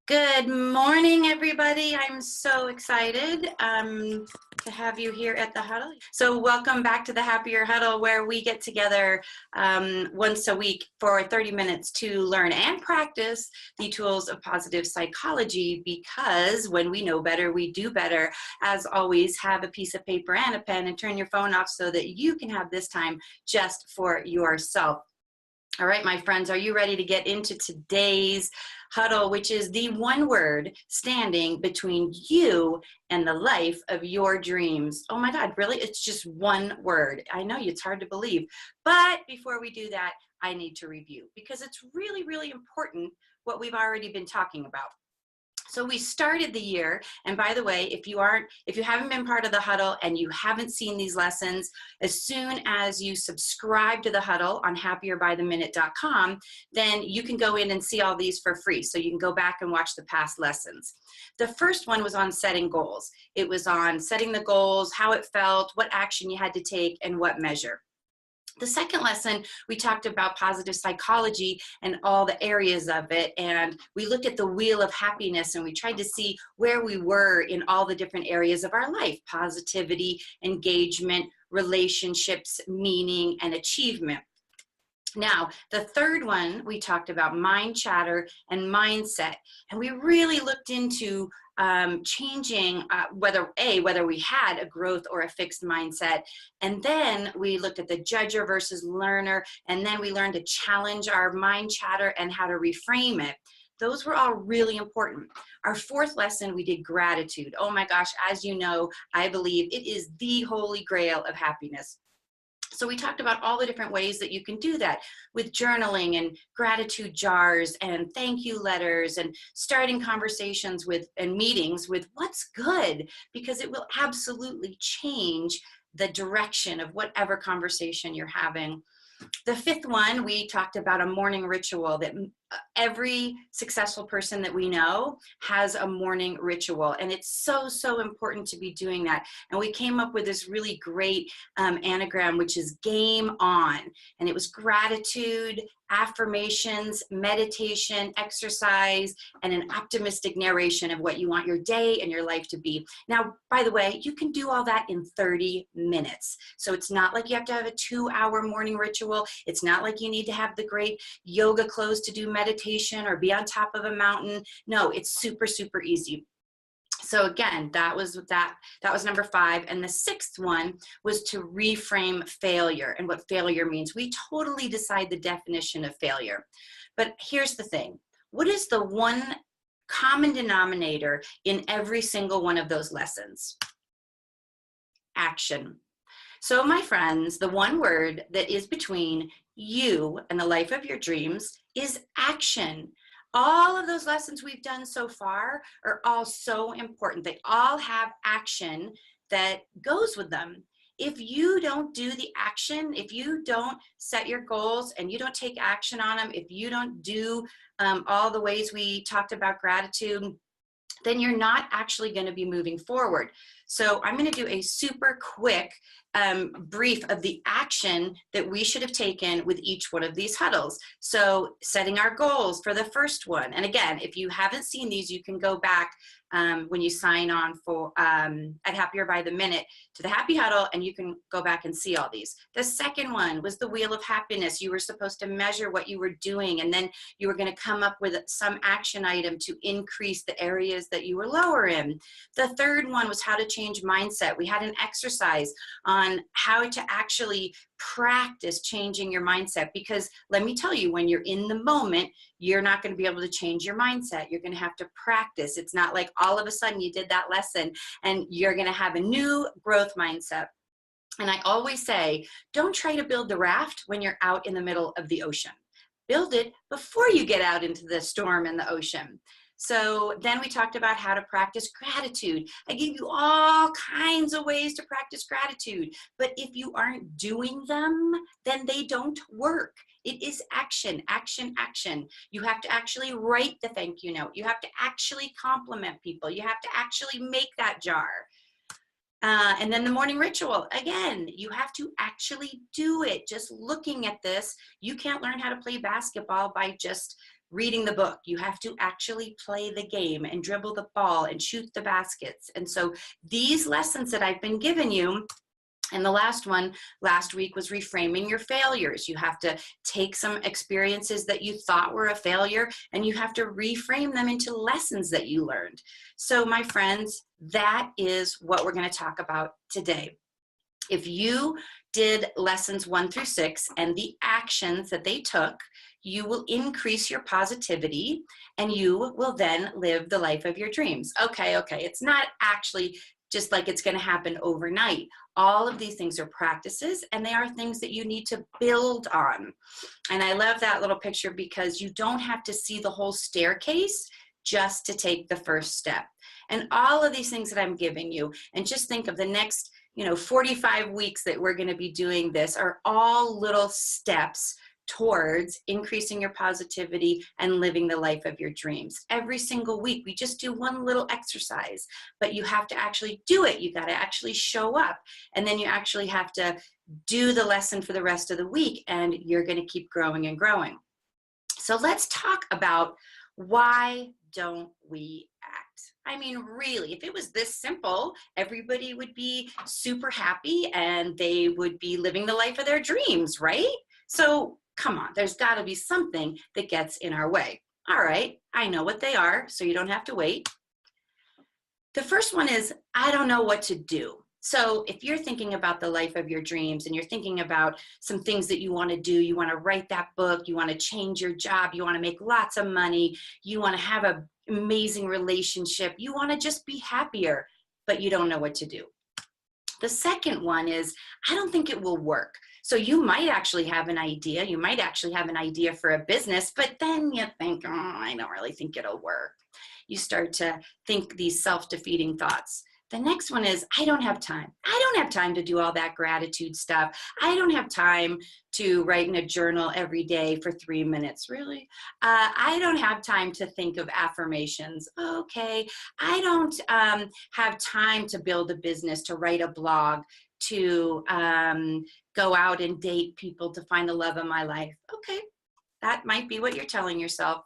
Good morning, everybody. I'm so excited to have you here at the Huddle. So welcome back to the Happier Huddle, where we get together once a week for 30 minutes to learn and practice the tools of positive psychology, because when we know better, we do better. As always, have a piece of paper and a pen and turn your phone off so that you can have this time just for yourself. All right, my friends, are you ready to get into today's huddle, which is the one word standing between you and the life of your dreams? Oh my God, really? It's just one word. I know it's hard to believe, but before we do that, I need to review, because it's really, really important what we've already been talking about. So we started the year, and by the way, if you haven't been part of the Huddle and you haven't seen these lessons, as soon as you subscribe to the Huddle on happierbytheminute.com, then you can go in and see all these for free. So you can go back and watch the past lessons. The first one was on setting goals. It was on setting the goals, how it felt, what action you had to take, and what measure. The second lesson, we talked about positive psychology and all the areas of it, and we looked at the wheel of happiness, and we tried to see where we were in all the different areas of our life: positivity, engagement, relationships, meaning, and achievement. Now, the third one, we talked about mind chatter and mindset, and we really looked into changing whether we had a growth or a fixed mindset. And then we looked at the judger versus learner, and then we learned to challenge our mind chatter and how to reframe it. Those were all really important. Our fourth lesson, we did gratitude. Oh my gosh, as you know, I believe it is the holy grail of happiness. So we talked about all the different ways that you can do that, with journaling and gratitude jars and thank you letters and starting conversations with and meetings with what's good, because it will absolutely change the direction of whatever conversation you're having. The fifth one, we talked about a morning ritual that every successful person that we know has a morning ritual, and it's so, so important to be doing that. And we came up with this really great anagram, which is game on, and it was gratitude, affirmations, meditation, exercise, and an optimistic narration of what you want your day and your life to be. Now, by the way, you can do all that in 30 minutes. So it's not like you have to have a 2-hour morning ritual. It's not like you need to have the great yoga clothes to do meditation or be on top of a mountain. No, it's super, super easy. So again, that was number 5. And the sixth one was to reframe failure and what failure means. We totally decide the definition of failure. But here's the thing. What is the one common denominator in every single one of those lessons? Action. So my friends, the one word that is between you and the life of your dreams is action. All of those lessons we've done so far are all so important. They all have action that goes with them. If you don't do the action, if you don't set your goals and you don't take action on them, if you don't do all the ways we talked about gratitude, then you're not actually going to be moving forward. So I'm going to do a super quick brief of the action that we should have taken with each one of these huddles. So setting our goals for the first one. And again, if you haven't seen these, you can go back when you sign on for at Happier by the Minute to the Happy Huddle, and you can go back and see all these. The second one was the wheel of happiness. You were supposed to measure what you were doing, and then you were going to come up with some action item to increase the areas that you were lower in. The third one was how to change mindset. We had an exercise on how to actually practice changing your mindset, because let me tell you, when you're in the moment, you're not going to be able to change your mindset. You're going to have to practice. It's not like all of a sudden you did that lesson and you're going to have a new growth mindset. And I always say, don't try to build the raft when you're out in the middle of the ocean. Build it before you get out into the storm in the ocean. So then we talked about how to practice gratitude. I gave you all kinds of ways to practice gratitude, but if you aren't doing them, then they don't work. It is action, action, action. You have to actually write the thank you note. You have to actually compliment people. You have to actually make that jar. And then the morning ritual, again, you have to actually do it. Just looking at this, you can't learn how to play basketball by just reading the book. You have to actually play the game and dribble the ball and shoot the baskets. And so these lessons that I've been giving you, and the last one last week was reframing your failures. You have to take some experiences that you thought were a failure and you have to reframe them into lessons that you learned. So my friends, that is what we're going to talk about today. If you did lessons 1 through 6 and the actions that they took, you will increase your positivity and you will then live the life of your dreams. Okay, it's not actually just like it's going to happen overnight. All of these things are practices and they are things that you need to build on. And I love that little picture because you don't have to see the whole staircase just to take the first step. And all of these things that I'm giving you, and just think of the next 45 weeks that we're going to be doing this, are all little steps towards increasing your positivity and living the life of your dreams. Every single week, we just do one little exercise, but you have to actually do it. You got to actually show up, and then you actually have to do the lesson for the rest of the week, and you're going to keep growing and growing. So let's talk about, why don't we act? I mean, really, if it was this simple, everybody would be super happy and they would be living the life of their dreams, right? So come on, there's got to be something that gets in our way. All right, I know what they are, so you don't have to wait. The first one is, I don't know what to do. So if you're thinking about the life of your dreams and you're thinking about some things that you want to do, you want to write that book, you want to change your job, you want to make lots of money, you want to have an amazing relationship, you want to just be happier, but you don't know what to do. The second one is, I don't think it will work. So you might actually have an idea. You might actually have an idea for a business, but then you think, I don't really think it'll work. You start to think these self-defeating thoughts. The next one is, I don't have time. I don't have time to do all that gratitude stuff. I don't have time to write in a journal every day for 3 minutes. Really? I don't have time to think of affirmations. Okay. I don't have time to build a business, to write a blog, to go out and date people, to find the love of my life. Okay. That might be what you're telling yourself.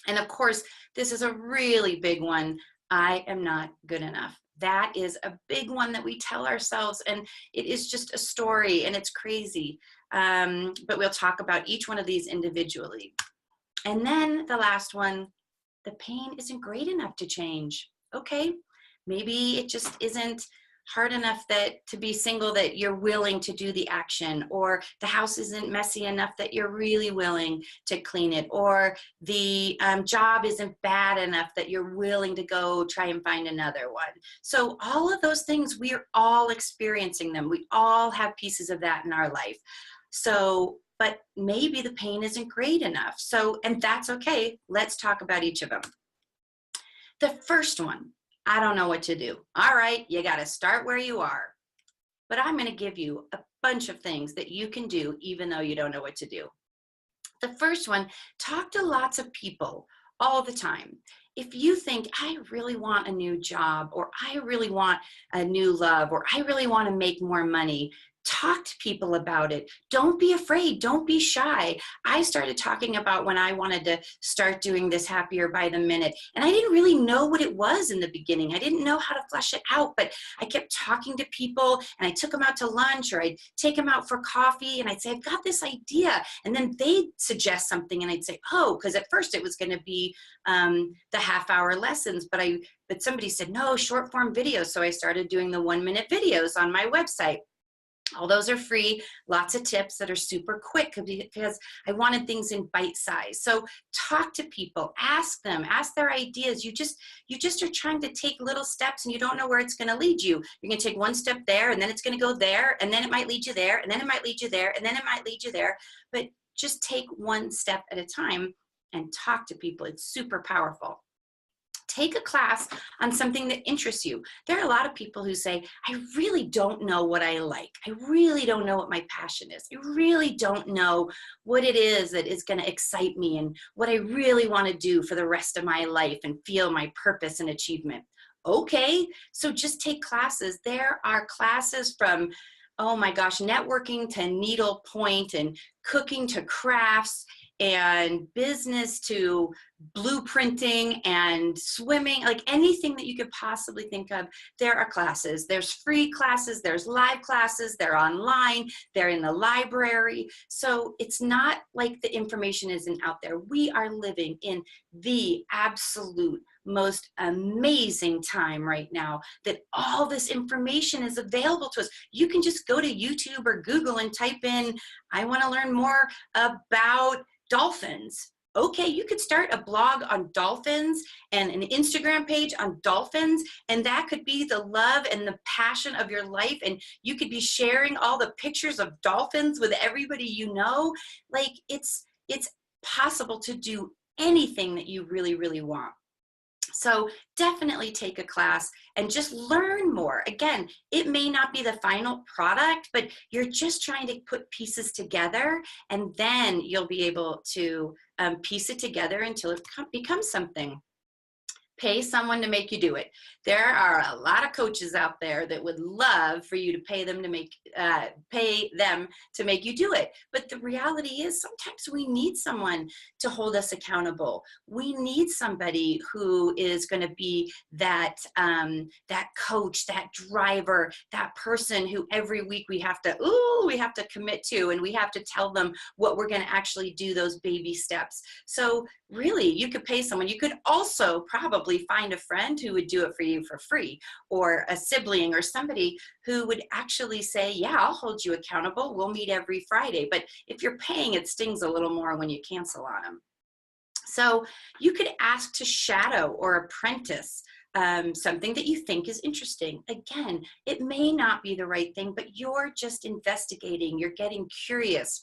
And of course, this is a really big one. I am not good enough. That is a big one that we tell ourselves, and it is just a story and it's crazy. But we'll talk about each one of these individually. And then the last one, the pain isn't great enough to change. Okay, maybe it just isn't hard enough to be single that you're willing to do the action, or the house isn't messy enough that you're really willing to clean it, or the job isn't bad enough that you're willing to go try and find another one. So all of those things, we're all experiencing them. We all have pieces of that in our life. So, but maybe the pain isn't great enough. So, and that's okay. Let's talk about each of them. The first one, I don't know what to do. All right, you got to start where you are. But I'm going to give you a bunch of things that you can do even though you don't know what to do. The first one, talk to lots of people all the time. If you think, I really want a new job, or I really want a new love, or I really want to make more money, talk to people about it. Don't be afraid. Don't be shy. I started talking about when I wanted to start doing this Happier by the Minute, and I didn't really know what it was in the beginning. I didn't know how to flesh it out, but I kept talking to people, and I took them out to lunch, or I'd take them out for coffee, and I'd say, I've got this idea. And then they'd suggest something, and I'd say, oh, because at first it was going to be the half-hour lessons, but somebody said, no, short form videos. So I started doing the 1-minute videos on my website. All those are free, lots of tips that are super quick because I wanted things in bite size. So talk to people, ask them, ask their ideas. You just are trying to take little steps and you don't know where it's going to lead you. You're going to take one step there and then it's going to go there and then it might lead you there and then it might lead you there and then it might lead you there. But just take one step at a time and talk to people. It's super powerful. Take a class on something that interests you. There are a lot of people who say, I really don't know what I like. I really don't know what my passion is. I really don't know what it is that is going to excite me and what I really want to do for the rest of my life and feel my purpose and achievement. Okay, so just take classes. There are classes from, oh my gosh, networking to needlepoint and cooking to crafts. and business to blueprinting and swimming, like anything that you could possibly think of, there are classes. There's free classes, there's live classes, they're online, they're in the library. So it's not like the information isn't out there. We are living in the absolute most amazing time right now that all this information is available to us. You can just go to YouTube or Google and type in, I want to learn more about dolphins. Okay, you could start a blog on dolphins and an Instagram page on dolphins, and that could be the love and the passion of your life, and you could be sharing all the pictures of dolphins with everybody you know. Like, it's possible to do anything that you really, really want. So definitely take a class and just learn more. Again, it may not be the final product, but you're just trying to put pieces together, and then you'll be able to piece it together until it becomes something. Pay someone to make you do it. There are a lot of coaches out there that would love for you to pay them to make you do it. But the reality is sometimes we need someone to hold us accountable. We need somebody who is going to be that coach, that driver, that person who every week we have to commit to, and we have to tell them what we're going to actually do, those baby steps. So really, you could pay someone. You could also probably find a friend who would do it for you for free, or a sibling or somebody who would actually say, yeah, I'll hold you accountable. We'll meet every Friday. But if you're paying, it stings a little more when you cancel on them. So you could ask to shadow or apprentice something that you think is interesting. Again, it may not be the right thing, but you're just investigating. You're getting curious.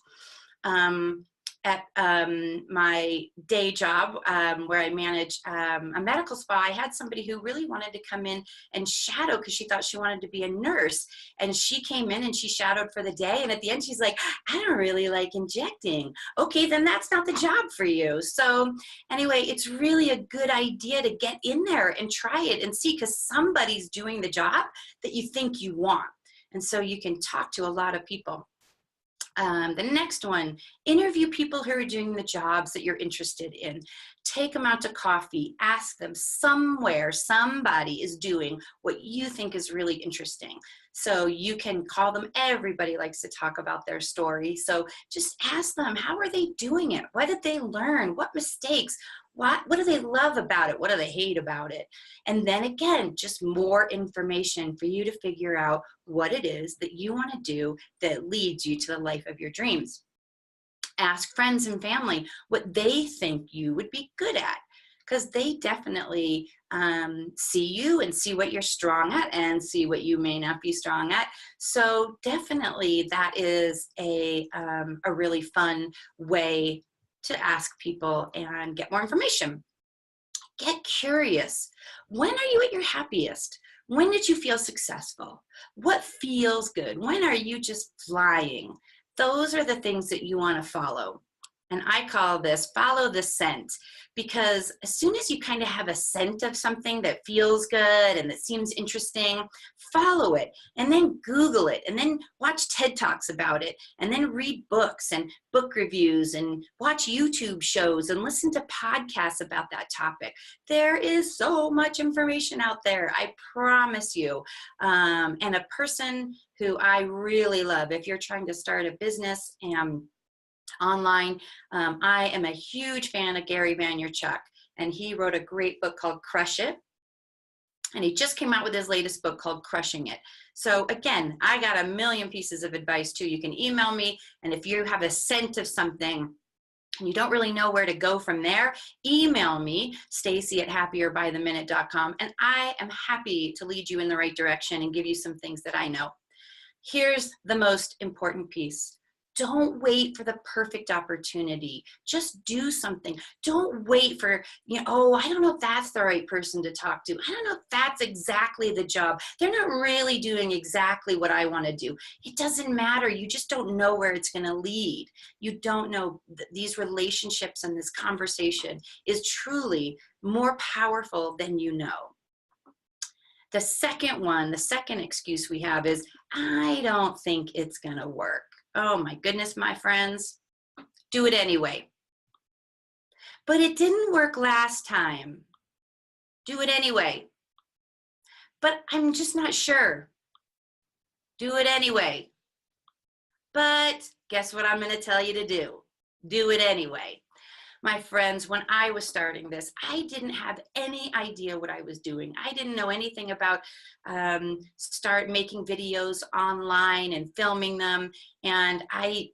At my day job where I manage a medical spa, I had somebody who really wanted to come in and shadow because she thought she wanted to be a nurse. And she came in and she shadowed for the day. And at the end, she's like, I don't really like injecting. Okay, then that's not the job for you. So anyway, it's really a good idea to get in there and try it and see, because somebody's doing the job that you think you want. And so you can talk to a lot of people. The next one, interview people who are doing the jobs that you're interested in. Take them out to coffee, ask them somewhere, somebody is doing what you think is really interesting. So you can call them, everybody likes to talk about their story. So just ask them, how are they doing it? What did they learn? What mistakes? What do they love about it? What do they hate about it? And then again, just more information for you to figure out what it is that you want to do that leads you to the life of your dreams. Ask friends and family what they think you would be good at, because they definitely see you and see what you're strong at and see what you may not be strong at. So definitely that is a really fun way to ask people and get more information. Get curious. When are you at your happiest? When did you feel successful? What feels good? When are you just flying? Those are the things that you want to follow. And I call this follow the scent, because as soon as you kind of have a scent of something that feels good and that seems interesting, follow it, and then Google it, and then watch TED Talks about it, and then read books and book reviews and watch YouTube shows and listen to podcasts about that topic. There is so much information out there, I promise you. And a person who I really love, if you're trying to start a business and online, I am a huge fan of Gary Vaynerchuk, and he wrote a great book called Crush It, and he just came out with his latest book called Crushing It. So again, I got a million pieces of advice too. You can email me, and if you have a scent of something and you don't really know where to go from there, email me, Stacey@happierbytheminute.com, and I am happy to lead you in the right direction and give you some things that I know. Here's the most important piece. Don't wait for the perfect opportunity. Just do something. Don't wait for, oh, I don't know if that's the right person to talk to. I don't know if that's exactly the job. They're not really doing exactly what I want to do. It doesn't matter. You just don't know where it's going to lead. You don't know. These relationships and this conversation is truly more powerful than you know. The second excuse we have is, I don't think it's going to work. Oh my goodness, my friends, do it anyway. But it didn't work last time. Do it anyway. But I'm just not sure. Do it anyway. But guess what I'm going to tell you to do? Do it anyway. My friends, when I was starting this, I didn't have any idea what I was doing. I didn't know anything about start making videos online and filming them. And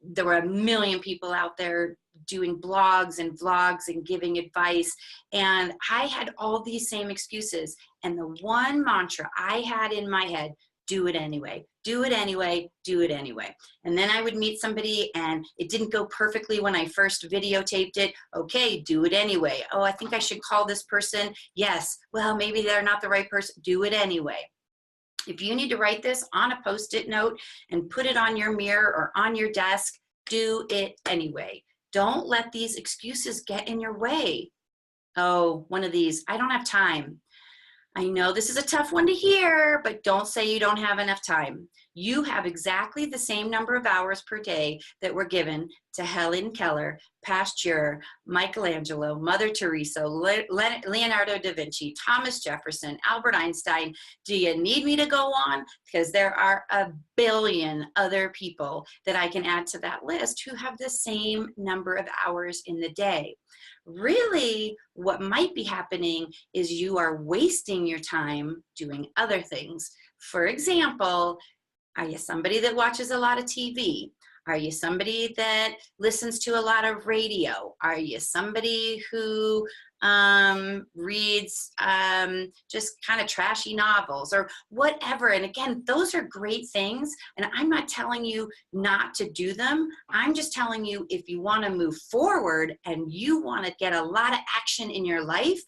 there were a million people out there doing blogs and vlogs and giving advice. And I had all these same excuses. And the one mantra I had in my head, do it anyway, do it anyway, do it anyway. And then I would meet somebody and it didn't go perfectly when I first videotaped it. Okay, do it anyway. Oh, I think I should call this person. Yes, well, maybe they're not the right person. Do it anyway. If you need to write this on a Post-it note and put it on your mirror or on your desk, do it anyway. Don't let these excuses get in your way. Oh, one of these, I don't have time. I know this is a tough one to hear, but don't say you don't have enough time. You have exactly the same number of hours per day that were given to Helen Keller, Pasteur, Michelangelo, Mother Teresa, Leonardo da Vinci, Thomas Jefferson, Albert Einstein. Do you need me to go on? Because there are a billion other people that I can add to that list who have the same number of hours in the day. Really, what might be happening is you are wasting your time doing other things. For example, are you somebody that watches a lot of TV? Are you somebody that listens to a lot of radio? Are you somebody who reads just kind of trashy novels or whatever? And again, those are great things. And I'm not telling you not to do them. I'm just telling you if you want to move forward and you want to get a lot of action in your life,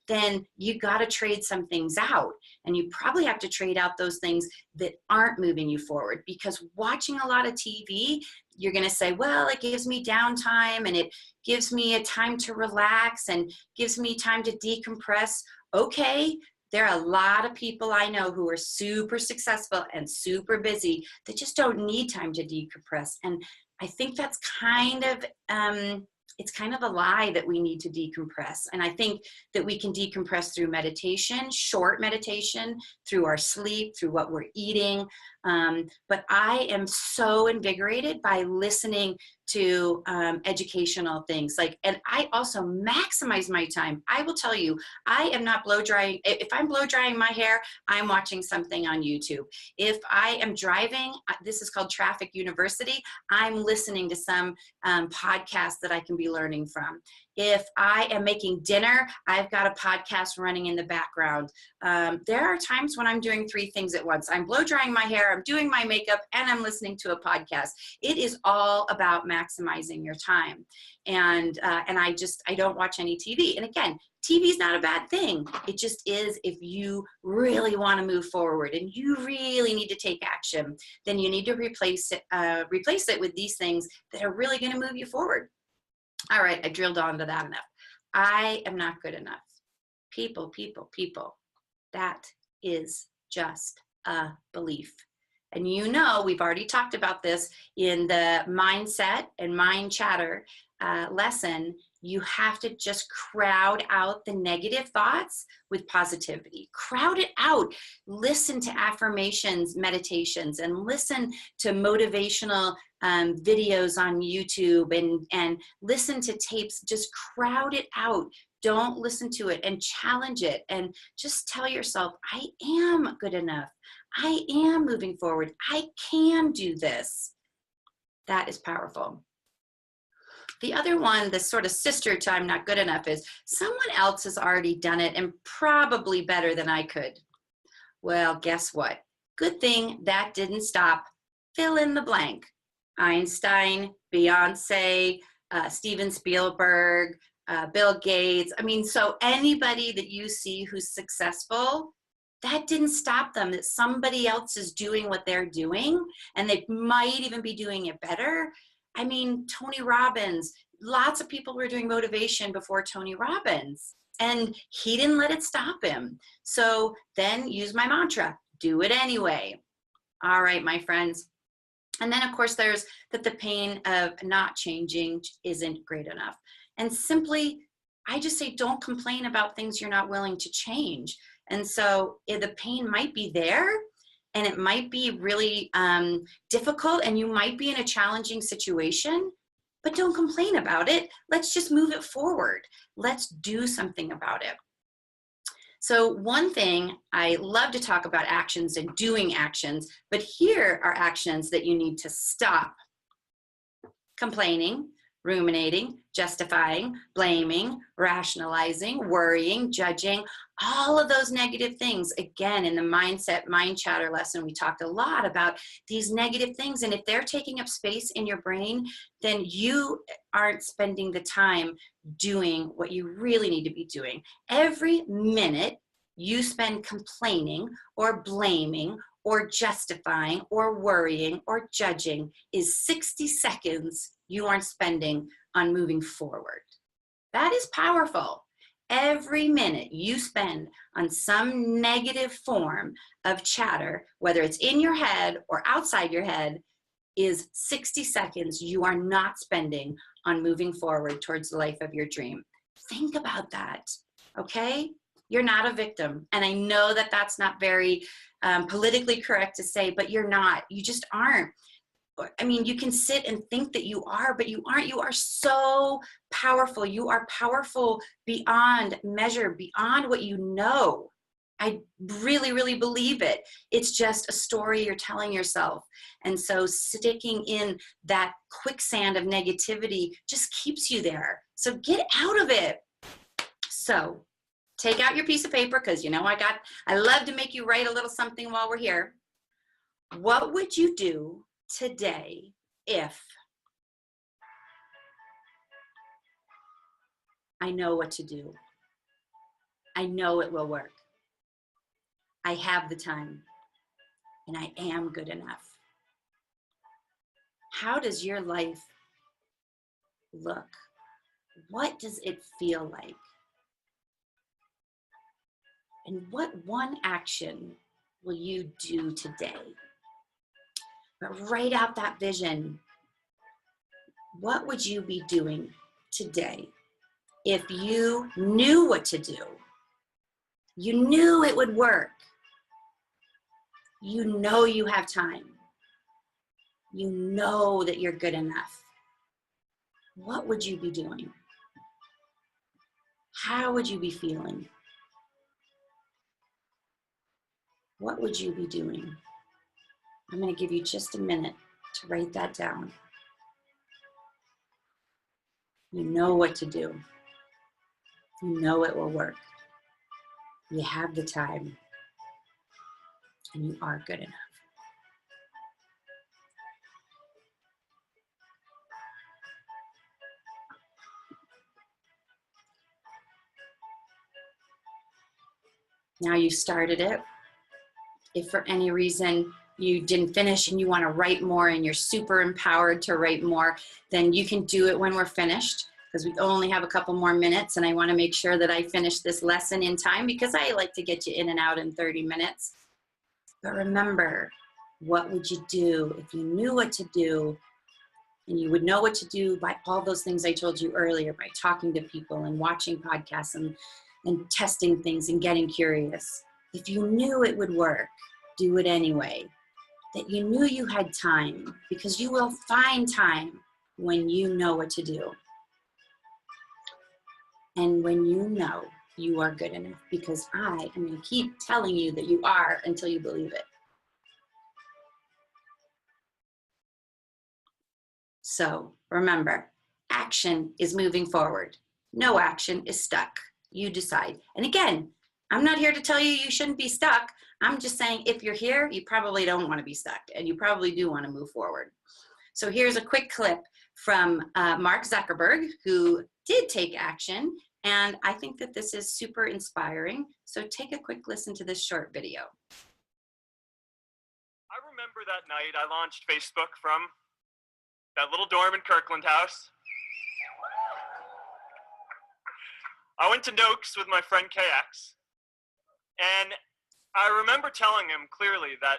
then you got to trade some things out. And you probably have to trade out those things that aren't moving you forward, because watching a lot of TV, you're going to say, well, it gives me downtime and it gives me a time to relax and gives me time to decompress. Okay, there are a lot of people I know who are super successful and super busy that just don't need time to decompress. And I think that's it's kind of a lie that we need to decompress. And I think that we can decompress through meditation, short meditation, through our sleep, through what we're eating. But I am so invigorated by listening to educational things. And I also maximize my time. I will tell you, I am not blow drying. If I'm blow drying my hair, I'm watching something on YouTube. If I am driving, this is called Traffic University, I'm listening to some podcast that I can be learning from. If I am making dinner, I've got a podcast running in the background. There are times when I'm doing three things at once. I'm blow drying my hair, I'm doing my makeup, and I'm listening to a podcast. It is all about maximizing your time. And I don't watch any TV. And again, TV is not a bad thing. It just is, if you really want to move forward and you really need to take action, then you need to replace it with these things that are really going to move you forward. All right, I drilled onto that enough. I am not good enough. People. That is just a belief. And we've already talked about this in the mindset and mind chatter lesson. You have to just crowd out the negative thoughts with positivity. Crowd it out. Listen to affirmations, meditations, and listen to motivational videos on YouTube and listen to tapes. Just crowd it out. Don't listen to it, and challenge it, and just tell yourself, I am good enough. I am moving forward. I can do this. That is powerful. The other one, the sort of sister to I'm not good enough, is someone else has already done it and probably better than I could. Well, guess what? Good thing that didn't stop. Fill in the blank. Einstein, Beyonce, Steven Spielberg, Bill Gates. So anybody that you see who's successful, that didn't stop them, that somebody else is doing what they're doing, and they might even be doing it better. Tony Robbins, lots of people were doing motivation before Tony Robbins, and he didn't let it stop him. So then use my mantra, do it anyway. All right, my friends. And then of course there's that the pain of not changing isn't great enough. And simply I just say, don't complain about things you're not willing to change. And so the pain might be there, and it might be really difficult, and you might be in a challenging situation, but don't complain about it. Let's just move it forward. Let's do something about it. So one thing, I love to talk about actions and doing actions, but here are actions that you need to stop: complaining, ruminating, justifying, blaming, rationalizing, worrying, judging, all of those negative things. Again, in the mindset mind chatter lesson, we talked a lot about these negative things. And if they're taking up space in your brain, then you aren't spending the time doing what you really need to be doing. Every minute you spend complaining or blaming or justifying or worrying or judging is 60 seconds you aren't spending on moving forward. That is powerful. Every minute you spend on some negative form of chatter, whether it's in your head or outside your head, is 60 seconds you are not spending on moving forward towards the life of your dream. Think about that, okay? You're not a victim. And I know that that's not very politically correct to say, but you're not. You just aren't. I mean, you can sit and think that you are, but you aren't. You are so powerful. You are powerful beyond measure, beyond what you know. I really, really believe it. It's just a story you're telling yourself. And so sticking in that quicksand of negativity just keeps you there. So get out of it. So take out your piece of paper, because you know I love to make you write a little something while we're here. What would you do today if I know what to do? I know it will work. I have the time, and I am good enough. How does your life look? What does it feel like? And what one action will you do today? But write out that vision. What would you be doing today if you knew what to do? You knew it would work. You know you have time. You know that you're good enough. What would you be doing? How would you be feeling? What would you be doing? I'm going to give you just a minute to write that down. You know what to do. You know it will work. You have the time. And you are good enough. Now you started it. If for any reason you didn't finish and you want to write more and you're super empowered to write more, then you can do it when we're finished, because we only have a couple more minutes, and I want to make sure that I finish this lesson in time, because I like to get you in and out in 30 minutes. But remember, what would you do if you knew what to do? And you would know what to do by all those things I told you earlier, by talking to people and watching podcasts and testing things and getting curious. If you knew it would work, do it anyway. That you knew you had time, because you will find time when you know what to do. And when you know you are good enough, because I am going to keep telling you that you are until you believe it. So remember, action is moving forward. No action is stuck. You decide. And again, I'm not here to tell you you shouldn't be stuck. I'm just saying, if you're here, you probably don't want to be stuck, and you probably do want to move forward. So here's a quick clip from Mark Zuckerberg, who did take action. And I think that this is super inspiring. So take a quick listen to this short video. I remember that night I launched Facebook from that little dorm in Kirkland House. I went to Noakes with my friend KX, and I remember telling him clearly that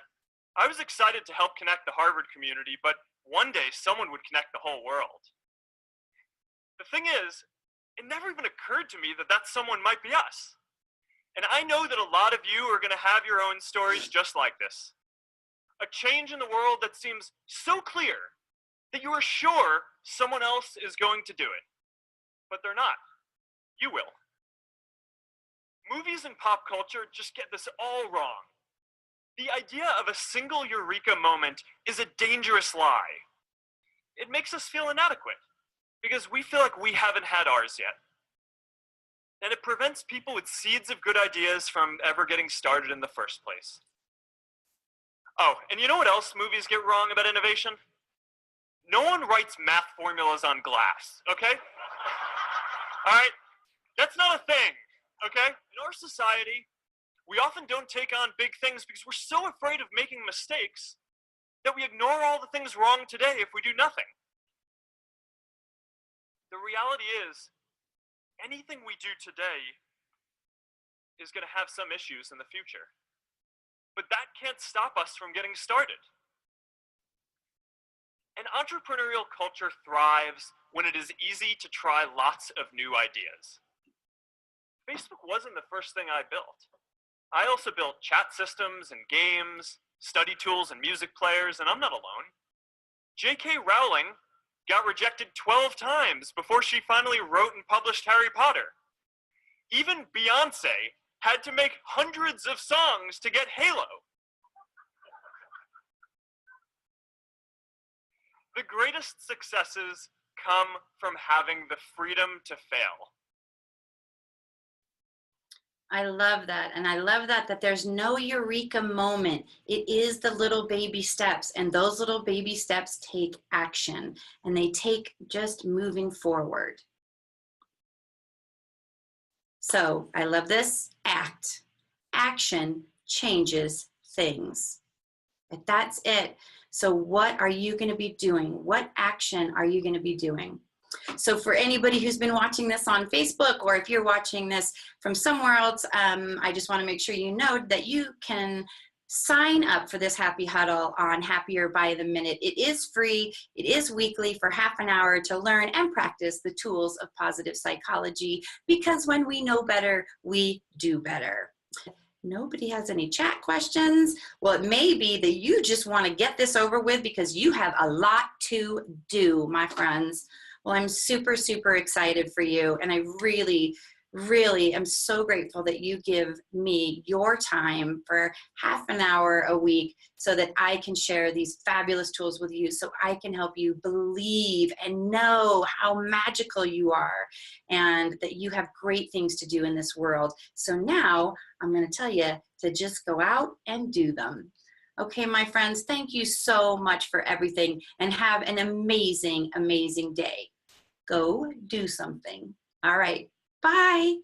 I was excited to help connect the Harvard community, but one day someone would connect the whole world. The thing is, it never even occurred to me that that someone might be us. And I know that a lot of you are going to have your own stories just like this. A change in the world that seems so clear that you are sure someone else is going to do it. But they're not. You will. Movies and pop culture just get this all wrong. The idea of a single eureka moment is a dangerous lie. It makes us feel inadequate because we feel like we haven't had ours yet. And it prevents people with seeds of good ideas from ever getting started in the first place. Oh, and you know what else movies get wrong about innovation? No one writes math formulas on glass, okay? All right? That's not a thing, okay? In our society, we often don't take on big things because we're so afraid of making mistakes that we ignore all the things wrong today if we do nothing. The reality is, anything we do today is going to have some issues in the future. But that can't stop us from getting started. An entrepreneurial culture thrives when it is easy to try lots of new ideas. Facebook wasn't the first thing I built. I also built chat systems and games, study tools and music players, and I'm not alone. J.K. Rowling got rejected 12 times before she finally wrote and published Harry Potter. Even Beyonce had to make hundreds of songs to get Halo. The greatest successes come from having the freedom to fail. I love that. And I love that there's no eureka moment. It is the little baby steps, and those little baby steps take action, and they take just moving forward. So I love this. Act. Action changes things. But that's it. So what are you going to be doing? What action are you going to be doing? So for anybody who's been watching this on Facebook, or if you're watching this from somewhere else, I just want to make sure you know that you can sign up for this Happy Huddle on Happier by the Minute. It is free. It is weekly for half an hour to learn and practice the tools of positive psychology, because when we know better, we do better. Nobody has any chat questions. Well, it may be that you just want to get this over with because you have a lot to do, my friends. Well, I'm super, super excited for you. And I really, really am so grateful that you give me your time for half an hour a week so that I can share these fabulous tools with you, so I can help you believe and know how magical you are and that you have great things to do in this world. So now I'm going to tell you to just go out and do them. Okay, my friends, thank you so much for everything, and have an amazing, amazing day. Go do something. All right. Bye.